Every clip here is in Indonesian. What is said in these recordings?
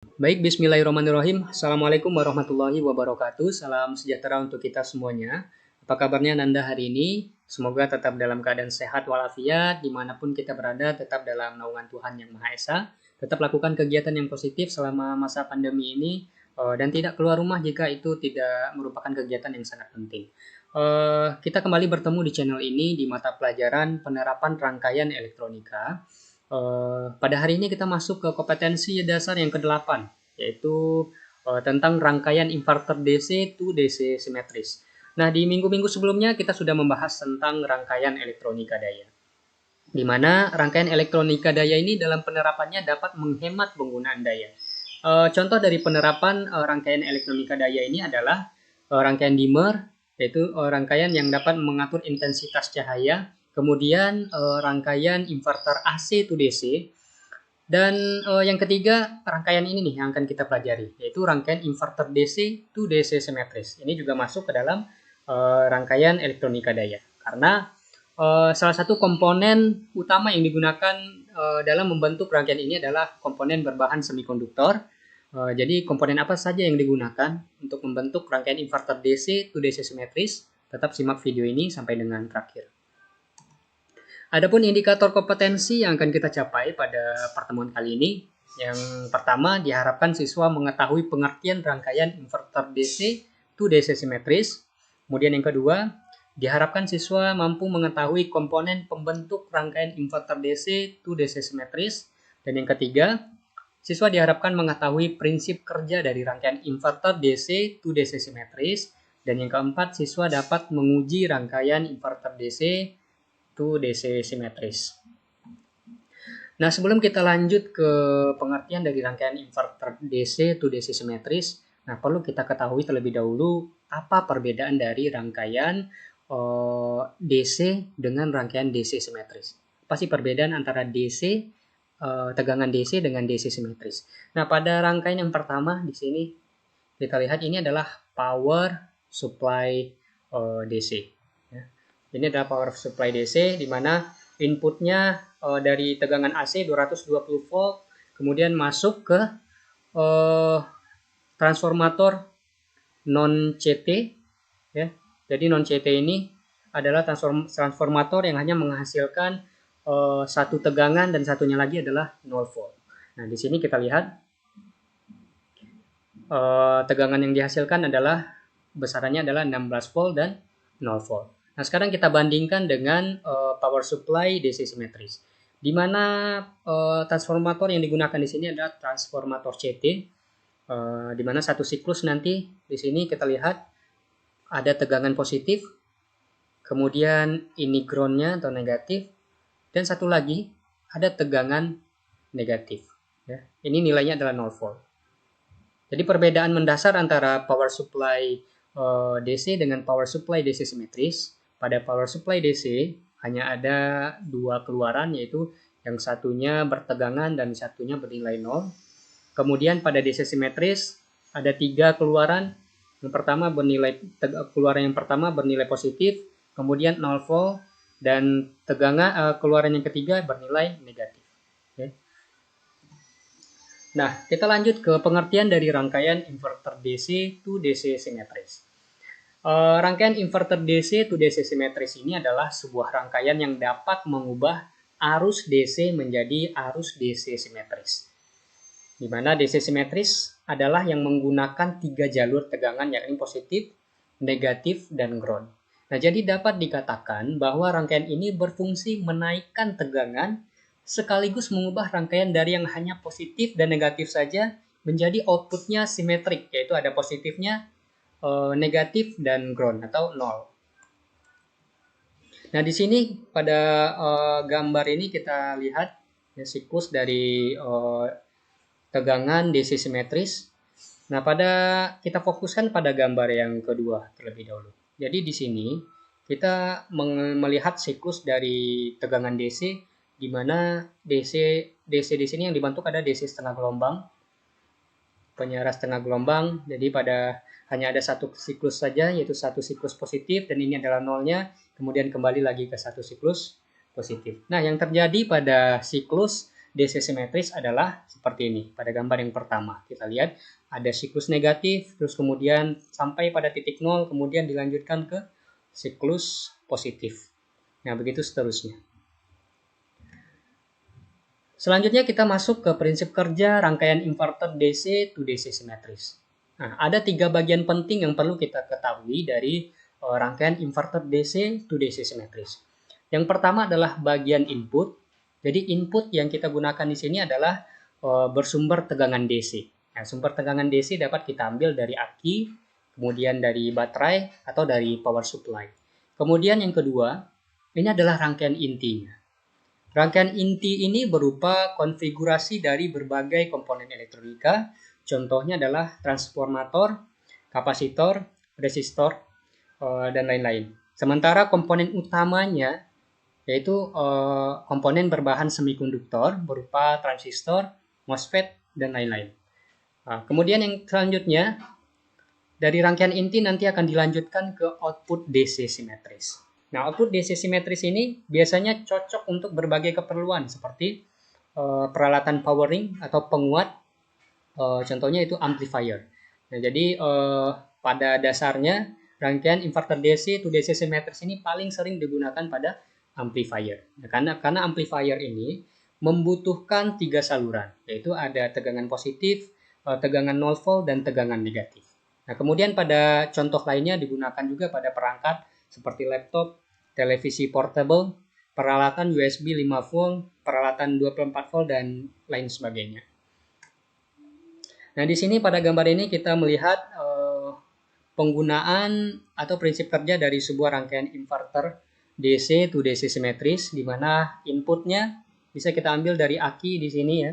Baik, bismillahirrahmanirrahim. Assalamualaikum warahmatullahi wabarakatuh. Salam sejahtera untuk kita semuanya. Apa kabarnya Nanda hari ini? Semoga tetap dalam keadaan sehat walafiat, dimanapun kita berada, tetap dalam naungan Tuhan Yang Maha Esa. Tetap lakukan kegiatan yang positif selama masa pandemi ini, dan tidak keluar rumah jika itu tidak merupakan kegiatan yang sangat penting. Kita kembali bertemu di channel ini di mata pelajaran penerapan rangkaian elektronika. Pada hari ini kita masuk ke kompetensi dasar yang ke-8, yaitu tentang rangkaian inverter DC to DC simetris. Nah, di minggu-minggu sebelumnya kita sudah membahas tentang rangkaian elektronika daya, di mana rangkaian elektronika daya ini dalam penerapannya dapat menghemat penggunaan daya. Contoh dari penerapan rangkaian elektronika daya ini adalah rangkaian dimmer, yaitu rangkaian yang dapat mengatur intensitas cahaya, kemudian rangkaian inverter AC to DC, dan yang ketiga rangkaian ini nih yang akan kita pelajari, yaitu rangkaian inverter DC to DC simetris. Ini juga masuk ke dalam rangkaian elektronika daya, karena salah satu komponen utama yang digunakan dalam membentuk rangkaian ini adalah komponen berbahan semikonduktor. Jadi komponen apa saja yang digunakan untuk membentuk rangkaian inverter DC to DC simetris? Tetap simak video ini sampai dengan terakhir. Adapun indikator kompetensi yang akan kita capai pada pertemuan kali ini, yang pertama diharapkan siswa mengetahui pengertian rangkaian inverter DC to DC simetris. Kemudian yang kedua, diharapkan siswa mampu mengetahui komponen pembentuk rangkaian inverter DC to DC simetris. Dan yang ketiga, siswa diharapkan mengetahui prinsip kerja dari rangkaian inverter DC to DC simetris. Dan yang keempat, siswa dapat menguji rangkaian inverter DC to DC simetris. Nah, sebelum kita lanjut ke pengertian dari rangkaian inverter DC to DC simetris, nah perlu kita ketahui terlebih dahulu apa perbedaan dari rangkaian DC dengan rangkaian DC simetris. Apa sih perbedaan antara DC tegangan DC dengan DC simetris? Nah, pada rangkaian yang pertama di sini kita lihat ini adalah power supply DC. Ya. Ini adalah power supply DC di mana inputnya dari tegangan AC 220 volt, kemudian masuk ke transformator non CT, ya. Jadi non CT ini adalah transformator yang hanya menghasilkan satu tegangan dan satunya lagi adalah 0 volt. Nah, di sini kita lihat tegangan yang dihasilkan adalah besarannya adalah 16 volt dan 0 volt. Nah, sekarang kita bandingkan dengan power supply DC simetris, di mana transformator yang digunakan di sini adalah transformator CT, di mana satu siklus nanti di sini kita lihat ada tegangan positif, kemudian ini groundnya atau negatif, dan satu lagi ada tegangan negatif. Ya. Ini nilainya adalah 0 volt. Jadi perbedaan mendasar antara power supply DC dengan power supply DC simetris. Pada power supply DC hanya ada dua keluaran, yaitu yang satunya bertegangan dan satunya bernilai 0. Kemudian pada DC simetris ada tiga keluaran. Yang pertama keluaran yang pertama bernilai positif, kemudian 0 volt, dan keluaran yang ketiga bernilai negatif. Okay. Nah, kita lanjut ke pengertian dari rangkaian inverter DC to DC simetris. Rangkaian inverter DC to DC simetris ini adalah sebuah rangkaian yang dapat mengubah arus DC menjadi arus DC simetris. Di mana DC simetris adalah yang menggunakan tiga jalur tegangan, yakni positif, negatif, dan ground. Nah, jadi dapat dikatakan bahwa rangkaian ini berfungsi menaikkan tegangan sekaligus mengubah rangkaian dari yang hanya positif dan negatif saja menjadi outputnya simetrik, yaitu ada positifnya, negatif, dan ground atau 0. Nah, di sini pada gambar ini kita lihat ya, siklus dari tegangan DC simetris. Nah, kita fokuskan pada gambar yang kedua terlebih dahulu. Jadi di sini kita melihat siklus dari tegangan DC, di mana DC di sini yang dibentuk ada DC setengah gelombang, penyara setengah gelombang. Jadi hanya ada satu siklus saja, yaitu satu siklus positif, dan ini adalah nolnya, kemudian kembali lagi ke satu siklus positif. Nah, yang terjadi pada siklus DC simetris adalah seperti ini pada gambar yang pertama. Kita lihat ada siklus negatif, terus kemudian sampai pada titik 0, kemudian dilanjutkan ke siklus positif. Nah, begitu seterusnya. Selanjutnya kita masuk ke prinsip kerja rangkaian inverter DC to DC simetris. Nah, ada 3 bagian penting yang perlu kita ketahui dari rangkaian inverter DC to DC simetris. Yang pertama adalah bagian input. Jadi input yang kita gunakan di sini adalah bersumber tegangan DC. Nah, sumber tegangan DC dapat kita ambil dari aki, kemudian dari baterai, atau dari power supply. Kemudian yang kedua, ini adalah rangkaian intinya. Rangkaian inti ini berupa konfigurasi dari berbagai komponen elektronika. Contohnya adalah transformator, kapasitor, resistor, dan lain-lain. Sementara komponen utamanya yaitu komponen berbahan semikonduktor berupa transistor, MOSFET, dan lain-lain. Kemudian yang selanjutnya, dari rangkaian inti nanti akan dilanjutkan ke output DC simetris. Nah, output DC simetris ini biasanya cocok untuk berbagai keperluan seperti peralatan powering atau penguat, contohnya itu amplifier. Nah, jadi pada dasarnya rangkaian inverter DC to DC simetris ini paling sering digunakan pada amplifier. Nah, karena amplifier ini membutuhkan 3 saluran, yaitu ada tegangan positif, tegangan 0 volt, dan tegangan negatif. Nah, kemudian pada contoh lainnya digunakan juga pada perangkat seperti laptop, televisi portable, peralatan USB 5 volt, peralatan 24 volt, dan lain sebagainya. Nah, di sini pada gambar ini kita melihat penggunaan atau prinsip kerja dari sebuah rangkaian inverter DC to DC simetris, di mana inputnya bisa kita ambil dari aki di sini ya.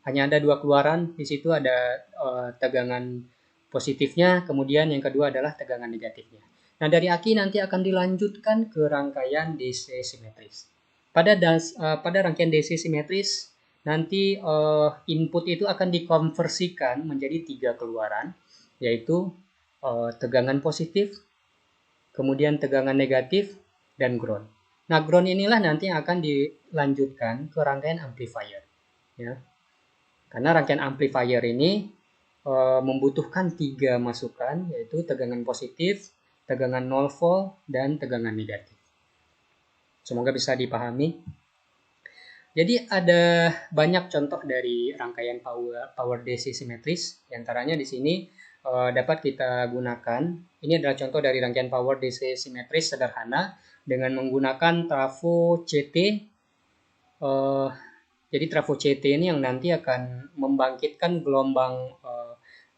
Hanya ada 2 keluaran, di situ ada tegangan positifnya, kemudian yang kedua adalah tegangan negatifnya. Nah, dari aki nanti akan dilanjutkan ke rangkaian DC simetris. Pada rangkaian DC simetris, nanti input itu akan dikonversikan menjadi 3 keluaran, yaitu tegangan positif, kemudian tegangan negatif, dan ground. Nah, ground inilah nanti yang akan dilanjutkan ke rangkaian amplifier. Ya. Karena rangkaian amplifier ini membutuhkan 3 masukan, yaitu tegangan positif, tegangan 0 volt, dan tegangan negatif. Semoga bisa dipahami. Jadi ada banyak contoh dari rangkaian power DC simetris. Di antaranya di sini dapat kita gunakan. Ini adalah contoh dari rangkaian power DC simetris sederhana dengan menggunakan trafo CT. Jadi trafo CT ini yang nanti akan membangkitkan gelombang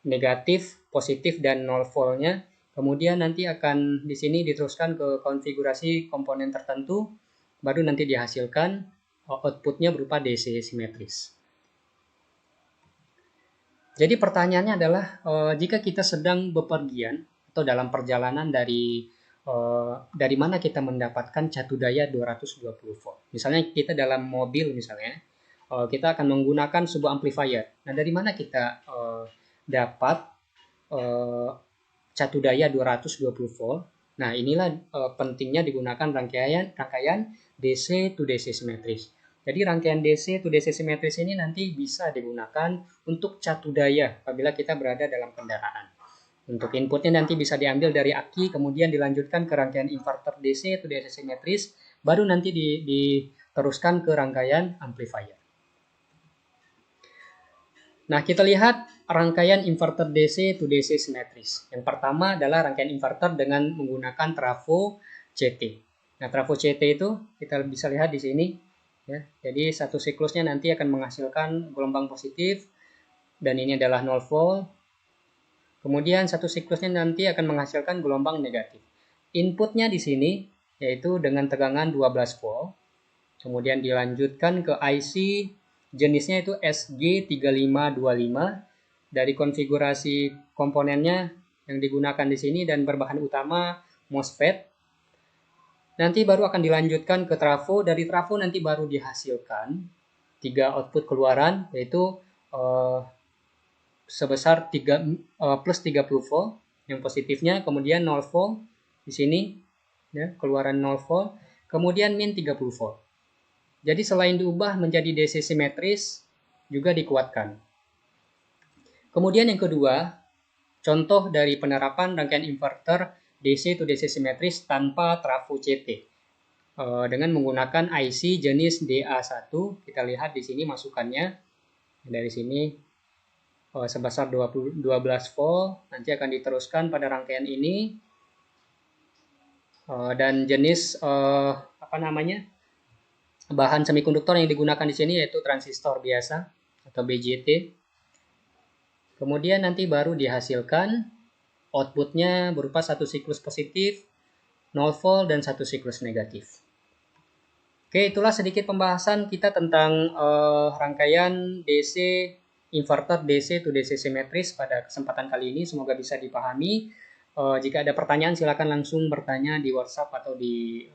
negatif, positif, dan 0 voltnya. Kemudian nanti akan di sini diteruskan ke konfigurasi komponen tertentu, baru nanti dihasilkan outputnya berupa DC simetris. Jadi pertanyaannya adalah jika kita sedang bepergian atau dalam perjalanan dari mana kita mendapatkan catu daya 220 volt. Misalnya kita dalam mobil misalnya, kita akan menggunakan sebuah amplifier. Nah, dari mana kita dapat catu daya 220 volt? Nah, inilah pentingnya digunakan rangkaian DC to DC simetris. Jadi rangkaian DC to DC simetris ini nanti bisa digunakan untuk catu daya apabila kita berada dalam kendaraan. Untuk inputnya nanti bisa diambil dari aki, kemudian dilanjutkan ke rangkaian inverter DC to DC simetris, baru nanti diteruskan ke rangkaian amplifier. Nah, kita lihat rangkaian inverter DC to DC simetris. Yang pertama adalah rangkaian inverter dengan menggunakan trafo CT. Nah, trafo CT itu kita bisa lihat di sini. Ya. Jadi satu siklusnya nanti akan menghasilkan gelombang positif, dan ini adalah 0 volt. Kemudian satu siklusnya nanti akan menghasilkan gelombang negatif. Inputnya di sini yaitu dengan tegangan 12 volt. Kemudian dilanjutkan ke IC, jenisnya itu SG3525. Dari konfigurasi komponennya yang digunakan di sini dan berbahan utama MOSFET. Nanti baru akan dilanjutkan ke trafo. Dari trafo nanti baru dihasilkan 3 output keluaran, yaitu sebesar plus 30 volt yang positifnya, kemudian 0 volt di sini ya, keluaran 0 volt, kemudian min 30 volt. Jadi selain diubah menjadi DC simetris, juga dikuatkan. Kemudian yang kedua, contoh dari penerapan rangkaian inverter DC to DC simetris tanpa trafo CT dengan menggunakan IC jenis DA1. Kita lihat di sini masukannya dari sini sebesar 12 volt, nanti akan diteruskan pada rangkaian ini dan jenis bahan semikonduktor yang digunakan di sini yaitu transistor biasa atau BJT. Kemudian nanti baru dihasilkan outputnya berupa satu siklus positif, 0 volt, dan satu siklus negatif. Oke, itulah sedikit pembahasan kita tentang rangkaian DC, inverter DC to DC simetris pada kesempatan kali ini. Semoga bisa dipahami. Jika ada pertanyaan, silakan langsung bertanya di WhatsApp atau di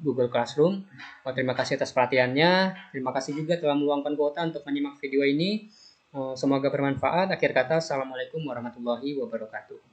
Google Classroom. Terima kasih atas perhatiannya. Terima kasih juga telah meluangkan kuota untuk menyimak video ini. Semoga bermanfaat. Akhir kata, Assalamualaikum warahmatullahi wabarakatuh.